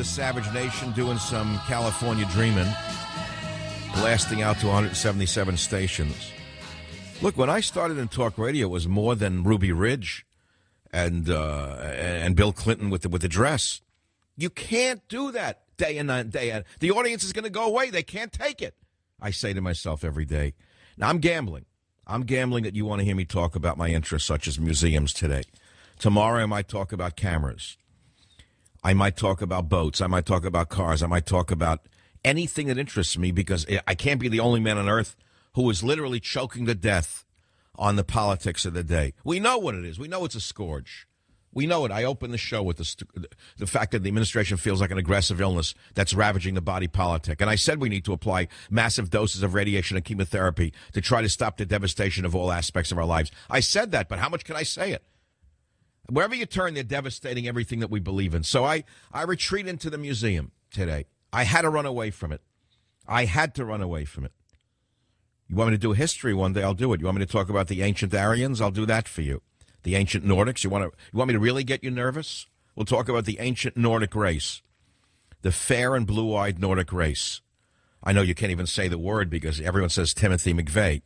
the Savage Nation doing some California dreaming, blasting out to 177 stations. Look, when I started in talk radio, it was more than Ruby Ridge and Bill Clinton with the dress. You can't do that day in and day out. The audience is going to go away. They can't take it. I say to myself every day. Now, I'm gambling. I'm gambling that you want to hear me talk about my interests, such as museums today. Tomorrow, I might talk about cameras. I might talk about boats. I might talk about cars. I might talk about anything that interests me, because I can't be the only man on earth who is literally choking to death on the politics of the day. We know what it is. We know it's a scourge. We know it. I opened the show with the fact that the administration feels like an aggressive illness that's ravaging the body politic. And I said we need to apply massive doses of radiation and chemotherapy to try to stop the devastation of all aspects of our lives. I said that, but how much can I say it? Wherever you turn, they're devastating everything that we believe in. So I retreat into the museum today. I had to run away from it. I had to run away from it. You want me to do history one day, I'll do it. You want me to talk about the ancient Aryans? I'll do that for you. The ancient Nordics. You want me to really get you nervous? We'll talk about the ancient Nordic race, the fair and blue-eyed Nordic race. I know you can't even say the word because everyone says Timothy McVeigh.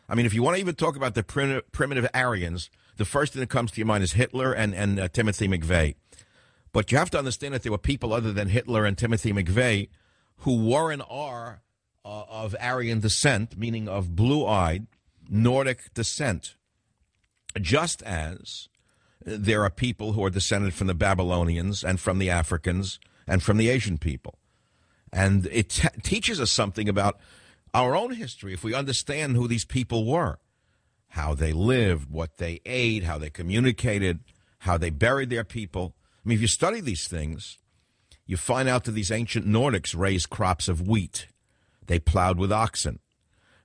I mean, if you want to even talk about the primitive Aryans, the first thing that comes to your mind is Hitler and Timothy McVeigh. But you have to understand that there were people other than Hitler and Timothy McVeigh who were and are of Aryan descent, meaning of blue-eyed Nordic descent. Just as there are people who are descended from the Babylonians and from the Africans and from the Asian people. And it teaches us something about our own history if we understand who these people were, how they lived, what they ate, how they communicated, how they buried their people. I mean, if you study these things, you find out that these ancient Nordics raised crops of wheat. They plowed with oxen,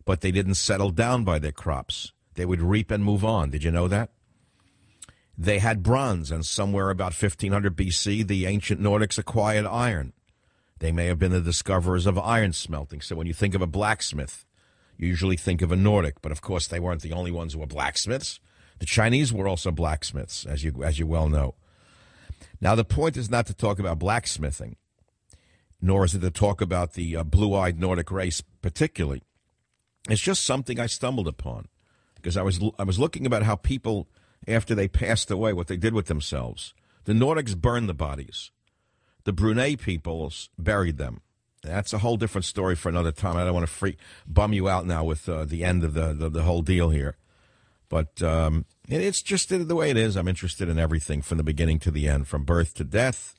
but they didn't settle down by their crops. They would reap and move on. Did you know that? They had bronze, and somewhere about 1500 BC, the ancient Nordics acquired iron. They may have been the discoverers of iron smelting. So when you think of a blacksmith, you usually think of a Nordic. But, of course, they weren't the only ones who were blacksmiths. The Chinese were also blacksmiths, as you well know. Now, the point is not to talk about blacksmithing, nor is it to talk about the blue-eyed Nordic race particularly. It's just something I stumbled upon. Because I was looking about how people, after they passed away, what they did with themselves. The Nordics burned the bodies. The Brunei peoples buried them. That's a whole different story for another time. I don't want to bum you out now with the end of the whole deal here. But it's just the way it is. I'm interested in everything from the beginning to the end, from birth to death,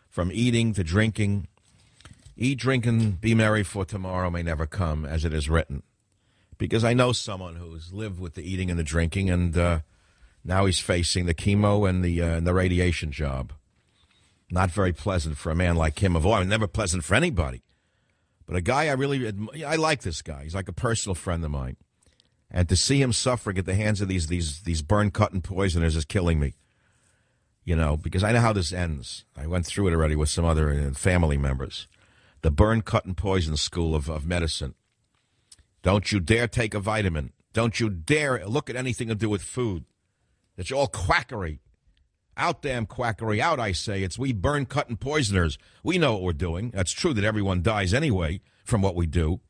from eating to drinking. Eat, drink, and be merry, for tomorrow may never come, as it is written. Because I know someone who's lived with the eating and the drinking, and now he's facing the chemo and the radiation job. Not very pleasant for a man like him. Never pleasant for anybody. But a guy I like this guy. He's like a personal friend of mine. And to see him suffering at the hands of these burn, cut, and poisoners is killing me. You know, because I know how this ends. I went through it already with some other family members. The burn, cut, and poison school of medicine. Don't you dare take a vitamin. Don't you dare look at anything to do with food. It's all quackery. Out, damn quackery. Out, I say. It's we burn, cut, and poisoners. We know what we're doing. That's true that everyone dies anyway from what we do.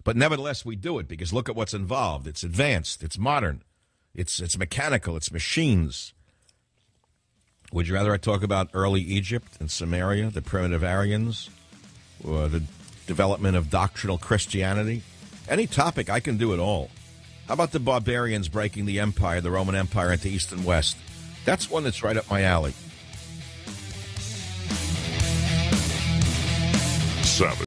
But nevertheless, we do it because look at what's involved. It's advanced. It's modern. It's mechanical. It's machines. Would you rather I talk about early Egypt and Samaria, the primitive Aryans, or the development of doctrinal Christianity? Any topic, I can do it all. How about the barbarians breaking the empire, the Roman Empire, into East and West? That's one that's right up my alley. Savage.